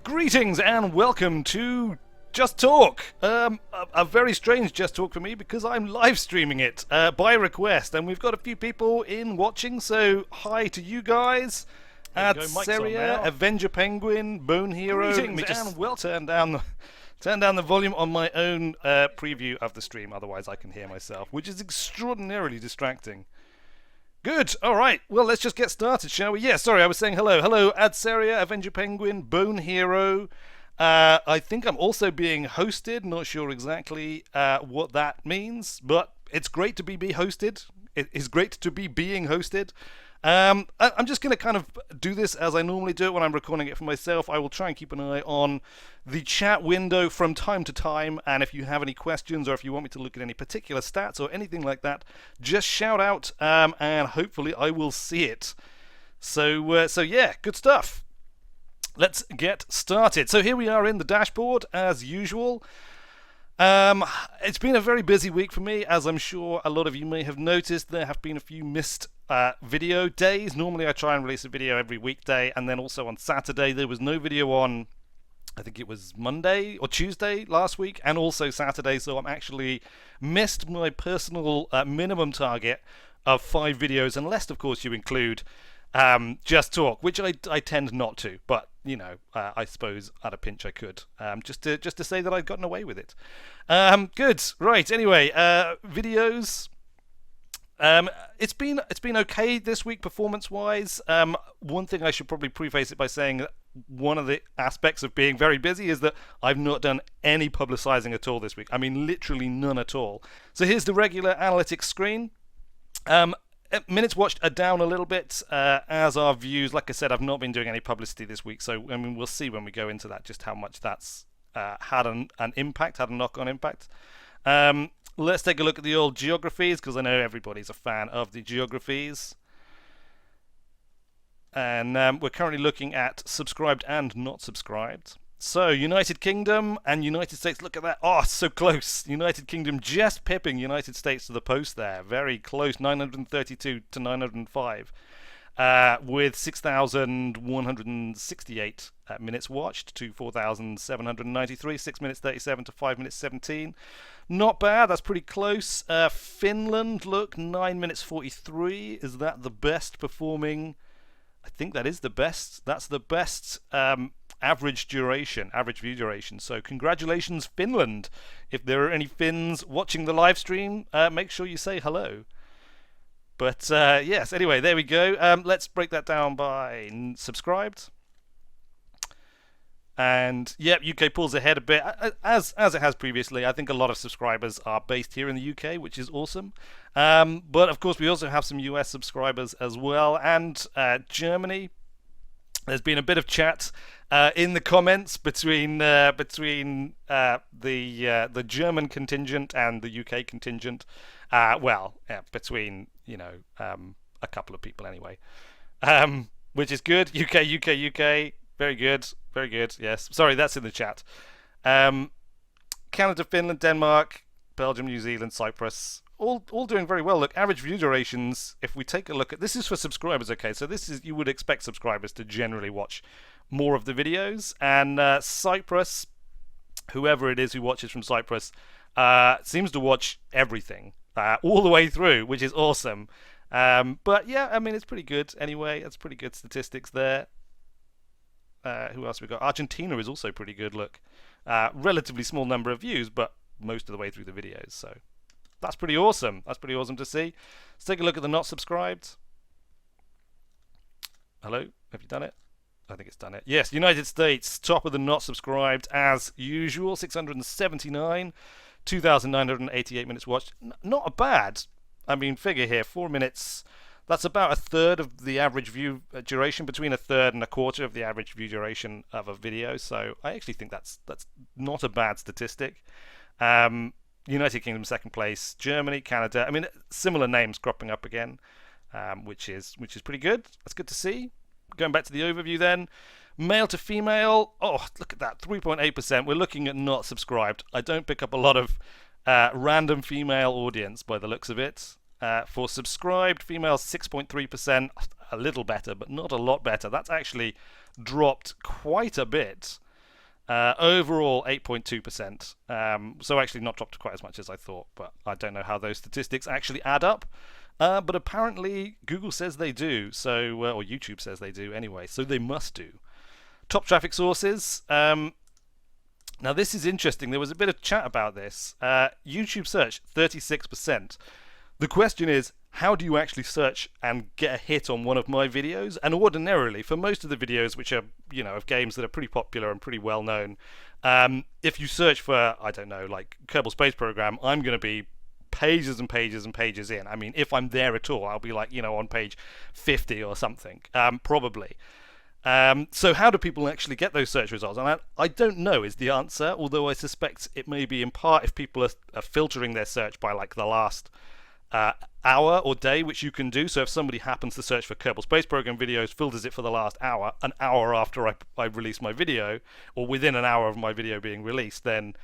Greetings and welcome to Just Talk. A very strange Just Talk for me because I'm live streaming it by request, and we've got a few people in watching. So hi to you guys. Seria, Avenger Penguin, Bone Hero. Let me just turn down the volume on my own preview of the stream. Otherwise, I can hear myself, which is extraordinarily distracting. Good. All right. Well, let's just get started, shall we? Yeah. Sorry, I was saying hello. Hello, Adseria, Avenger Penguin, Bone Hero. I think I'm also being hosted. Not sure exactly what that means, but it's great to be hosted. It is great to be being hosted. I'm just going to kind of do this as I normally do it when I'm recording it for myself. I will try and keep an eye on the chat window from time to time, and if you have any questions or if you want me to look at any particular stats or anything like that, just shout out, and hopefully I will see it. So yeah, good stuff. Let's get started. So here we are in the dashboard as usual. It's been a very busy week for me, as I'm sure a lot of you may have noticed. There have been a few missed video days. Normally I try and release a video every weekday, and then also on Saturday. There was no video on, I think it was Monday or Tuesday last week, and also Saturday, so I'm actually missed my personal minimum target of 5 videos, unless of course you include Just Talk, which I tend not to, but you know, I suppose at a pinch I could, just to say that I've gotten away with it. Good, right. Anyway, videos. It's been okay this week performance-wise. One thing I should probably preface it by saying that one of the aspects of being very busy is that I've not done any publicizing at all this week. I mean, literally none at all. So here's the regular analytics screen. Minutes watched are down a little bit, as are views. Like I said, I've not been doing any publicity this week, so I mean, we'll see when we go into that just how much that's had an impact, had a knock-on impact. Let's take a look at the old geographies, because I know everybody's a fan of the geographies. And we're currently looking at subscribed and not subscribed. So, United Kingdom and United States, look at that. Oh, so close. United Kingdom just pipping United States to the post there. Very close, 932 to 905. With 6,168 minutes watched to 4,793. 6 minutes 37 to 5 minutes 17. Not bad, that's pretty close. Finland, look, 9 minutes 43. Is that the best performing? I think that is the best. That's the best average view duration. So congratulations, Finland. If there are any Finns watching the live stream, make sure you say hello. But yes, anyway, there we go. Let's break that down by subscribed. And yep, UK pulls ahead a bit, as it has previously. I think a lot of subscribers are based here in the UK, which is awesome. But of course, we also have some US subscribers as well, and Germany. There's been a bit of chat in the comments between the German contingent and the UK contingent. Between a couple of people anyway, which is good. UK. Very good. Yes. Sorry, that's in the chat. Canada, Finland, Denmark, Belgium, New Zealand, Cyprus, all doing very well. Look, average view durations, if we take a look at this, is for subscribers, okay? So this is, you would expect subscribers to generally watch more of the videos, and Cyprus, whoever it is who watches from Cyprus, seems to watch everything all the way through, which is awesome. But yeah, I mean, it's pretty good anyway. It's pretty good statistics there. Who else have we got? Argentina is also pretty good, look. Relatively small number of views, but most of the way through the videos, so that's pretty awesome. That's pretty awesome to see. Let's take a look at the not subscribed. Hello? Have you done it? I think it's done it. Yes, United States, top of the not subscribed as usual, 679, 2,988 minutes watched. Not a bad, I mean, figure here, 4 minutes. That's about a third of the average view duration, between a third and a quarter of the average view duration of a video. So I actually think that's not a bad statistic. United Kingdom second place, Germany, Canada. I mean, similar names cropping up again, which is pretty good. That's good to see. Going back to the overview then, male to female. Oh, look at that, 3.8%. We're looking at not subscribed. I don't pick up a lot of random female audience by the looks of it. For subscribed, females 6.3%, a little better, but not a lot better. That's actually dropped quite a bit. Overall, 8.2%. So actually not dropped quite as much as I thought, but I don't know how those statistics actually add up. But apparently Google says they do, so or YouTube says they do anyway, so they must do. Top traffic sources. Now this is interesting. There was a bit of chat about this. YouTube search, 36%. The question is, how do you actually search and get a hit on one of my videos? And ordinarily, for most of the videos which are, of games that are pretty popular and pretty well known, if you search for, I don't know, like Kerbal Space Program, I'm going to be pages and pages and pages in. I mean, if I'm there at all, I'll be like, on page 50 or something, probably. So how do people actually get those search results? And I don't know is the answer, although I suspect it may be in part if people are filtering their search by like the last hour or day, which you can do. So if somebody happens to search for Kerbal Space Program videos, filters it for the last hour, an hour after I release my video, or within an hour of my video being released, then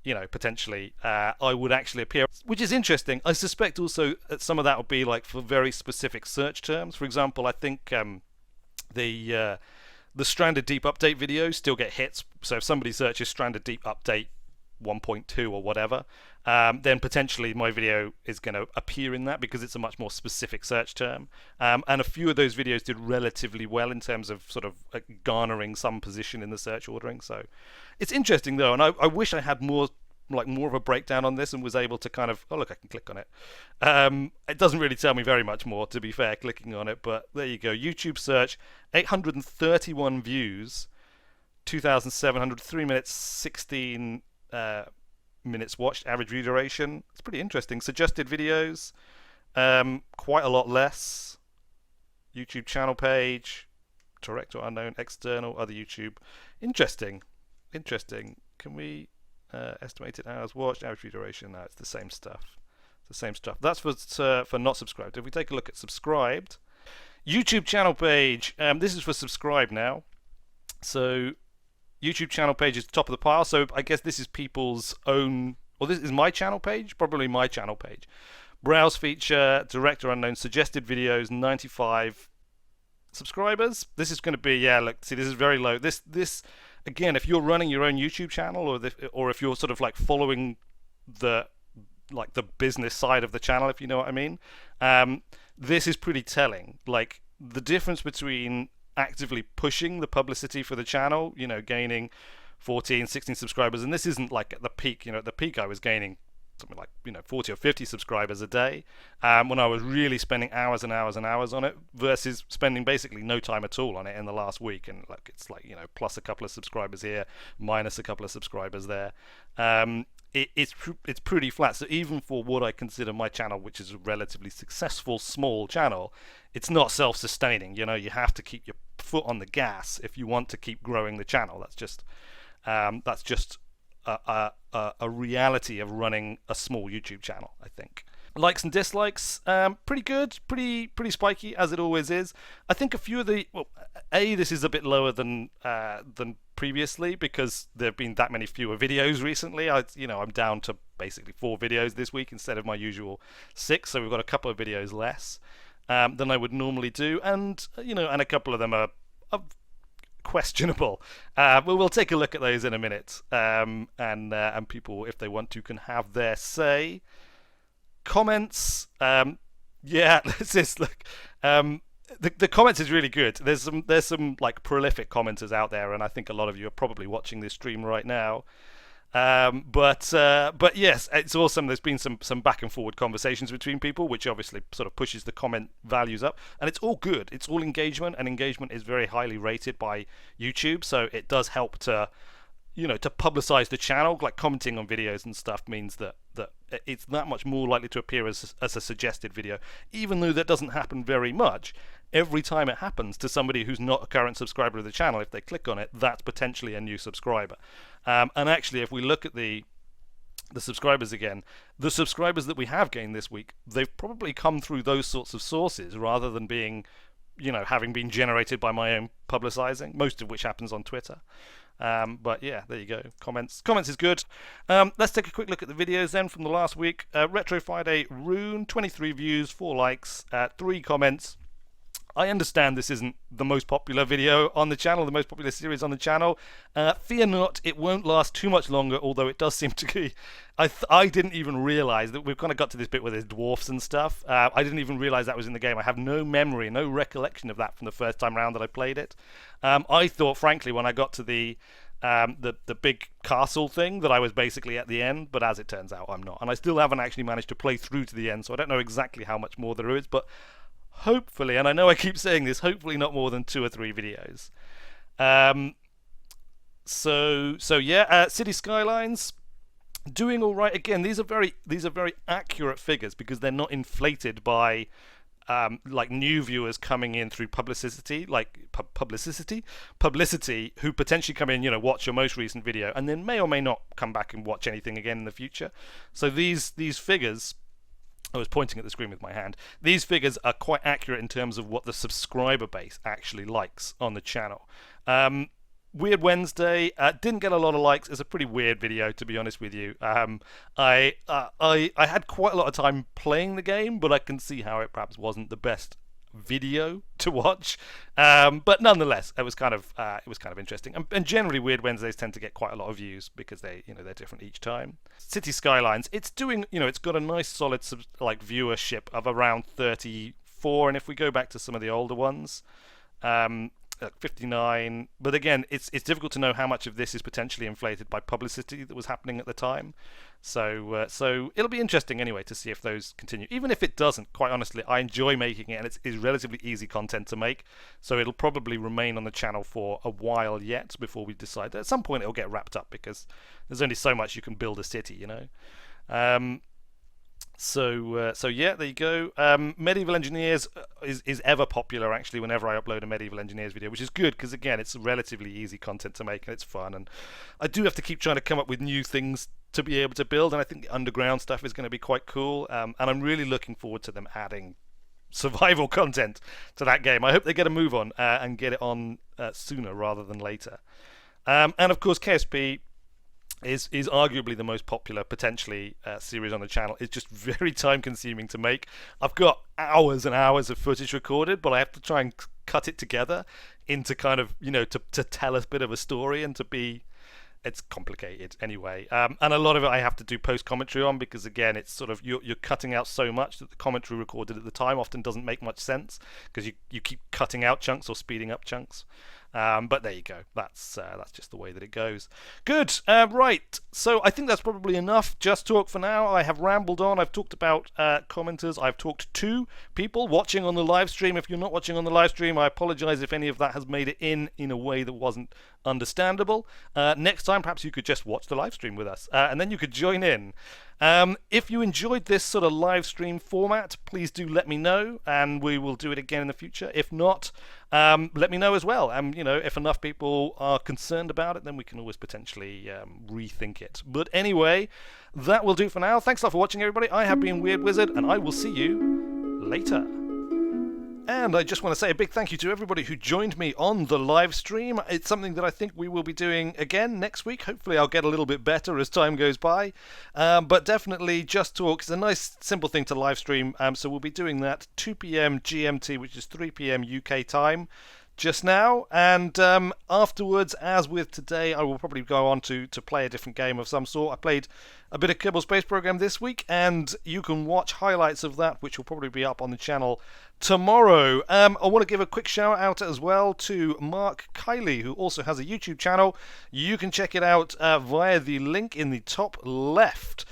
potentially I would actually appear, which is interesting. I suspect also that some of that would be like for very specific search terms. For example, I think the Stranded Deep Update videos still get hits. So if somebody searches Stranded Deep Update 1.2 or whatever, then potentially my video is going to appear in that because it's a much more specific search term. And a few of those videos did relatively well in terms of sort of garnering some position in the search ordering. So it's interesting though, and I wish I had more of a breakdown on this and was able to kind of, oh look, I can click on it. It doesn't really tell me very much more, to be fair, clicking on it, but there you go. YouTube search, 831 views, 2,700, 3 minutes, 16 minutes watched, average view duration. It's pretty interesting. Suggested videos, quite a lot less. YouTube channel page, direct or unknown, external, other YouTube. Interesting. Can we estimated hours watched, average view duration? No, it's the same stuff. That's for not subscribed. If we take a look at subscribed, YouTube channel page. This is for subscribed now. So YouTube channel page is top of the pile. So I guess this is people's own, or this is my channel page, probably my channel page. Browse feature, direct or unknown, suggested videos, 95 subscribers. This is going to be, look, see, this is very low. This again, if you're running your own YouTube channel, or if you're sort of like following the business side of the channel, if you know what I mean, this is pretty telling. Like the difference between actively pushing the publicity for the channel, gaining 14, 16 subscribers, and this isn't like at the peak. At the peak I was gaining something like 40 or 50 subscribers a day, when I was really spending hours and hours and hours on it, versus spending basically no time at all on it in the last week, and it's plus a couple of subscribers here, minus a couple of subscribers there. It's pretty flat. So even for what I consider my channel, which is a relatively successful small channel, it's not self-sustaining. You have to keep your foot on the gas if you want to keep growing the channel. That's just a reality of running a small YouTube channel, I think. Likes and dislikes, pretty good, pretty spiky, as it always is. I think a few of the, this is a bit lower than previously because there have been that many fewer videos recently. I'm down to basically 4 videos this week instead of my usual 6, so we've got a couple of videos less than I would normally do, and and a couple of them are questionable. We'll take a look at those in a minute, and people, if they want to, can have their say. Comments, this is the comments is really good. There's some like prolific commenters out there, and I think a lot of you are probably watching this stream right now. But yes, it's awesome. There's been some back and forward conversations between people, which obviously sort of pushes the comment values up, and it's all good. It's all engagement, and engagement is very highly rated by YouTube, so it does help to publicize the channel. Like commenting on videos and stuff means that it's that much more likely to appear as a suggested video, even though that doesn't happen very much. Every time it happens to somebody who's not a current subscriber of the channel, if they click on it, that's potentially a new subscriber. And actually, if we look at the subscribers again, the subscribers that we have gained this week, they've probably come through those sorts of sources rather than being, having been generated by my own publicizing, most of which happens on Twitter. But yeah, there you go. Comments is good. Let's take a quick look at the videos then from the last week. Retro Friday Rune, 23 views, 4 likes, 3 comments. I understand this isn't the most popular video on the channel, the most popular series on the channel. Fear not, it won't last too much longer, although it does seem to be... I didn't even realise that we've kind of got to this bit where there's dwarfs and stuff. I didn't even realise that was in the game. I have no memory, no recollection of that from the first time round that I played it. I thought, frankly, when I got to the big castle thing, that I was basically at the end, but as it turns out, I'm not. And I still haven't actually managed to play through to the end, so I don't know exactly how much more there is, but hopefully, and I know I keep saying this, hopefully not more than 2 or 3 videos. So yeah, City Skylines doing all right. Again, these are very accurate figures because they're not inflated by like new viewers coming in through publicity, like publicity, who potentially come in, watch your most recent video and then may or may not come back and watch anything again in the future. So these figures, I was pointing at the screen with my hand, these figures are quite accurate in terms of what the subscriber base actually likes on the channel. Weird Wednesday didn't get a lot of likes. It's a pretty weird video, to be honest with you. I had quite a lot of time playing the game, but I can see how it perhaps wasn't the best video to watch. But nonetheless, it was kind of interesting. And generally, Weird Wednesdays tend to get quite a lot of views because they're different each time. City Skylines, it's doing, it's got a nice solid viewership of around 34, and if we go back to some of the older ones, 59, but again, it's difficult to know how much of this is potentially inflated by publicity that was happening at the time. So it'll be interesting anyway to see if those continue. Even if it doesn't, quite honestly, I enjoy making it, and it's relatively easy content to make. So it'll probably remain on the channel for a while yet before we decide that at some point it'll get wrapped up, because there's only so much you can build a city, So yeah, there you go. Medieval Engineers is ever popular, actually, whenever I upload a Medieval Engineers video, which is good because, again, it's relatively easy content to make and it's fun. And I do have to keep trying to come up with new things to be able to build, and I think the underground stuff is going to be quite cool. And I'm really looking forward to them adding survival content to that game. I hope they get a move on and get it on sooner rather than later. And of course, KSP is arguably the most popular, potentially, series on the channel. It's just very time consuming to make. I've got hours and hours of footage recorded, but I have to try and cut it together into kind of, to tell a bit of a story and to be... It's complicated anyway. And a lot of it I have to do post-commentary on because, again, it's sort of, you're cutting out so much that the commentary recorded at the time often doesn't make much sense because you keep cutting out chunks or speeding up chunks. But there you go. That's just the way that it goes. Good. Right. So I think that's probably enough Just Talk for now. I have rambled on. I've talked about commenters. I've talked to people watching on the live stream. If you're not watching on the live stream, I apologize if any of that has made it in a way that wasn't understandable. Next time, perhaps you could just watch the live stream with us, and then you could join in. If you enjoyed this sort of live stream format, please do let me know, and we will do it again in the future. If not, let me know as well. If enough people are concerned about it, then we can always potentially rethink it. But anyway, that will do for now. Thanks a lot for watching, everybody. I have been Weird Wizard, and I will see you later. And I just want to say a big thank you to everybody who joined me on the live stream. It's something that I think we will be doing again next week. Hopefully I'll get a little bit better as time goes by. But definitely Just Talk is a nice, simple thing to live stream. So we'll be doing that 2 p.m. GMT, which is 3 p.m. UK time just now. And afterwards, as with today, I will probably go on to play a different game of some sort. I played a bit of Kerbal Space Program this week, and you can watch highlights of that, which will probably be up on the channel tomorrow. I want to give a quick shout out as well to Mark Kiley, who also has a YouTube channel. You can check it out via the link in the top left.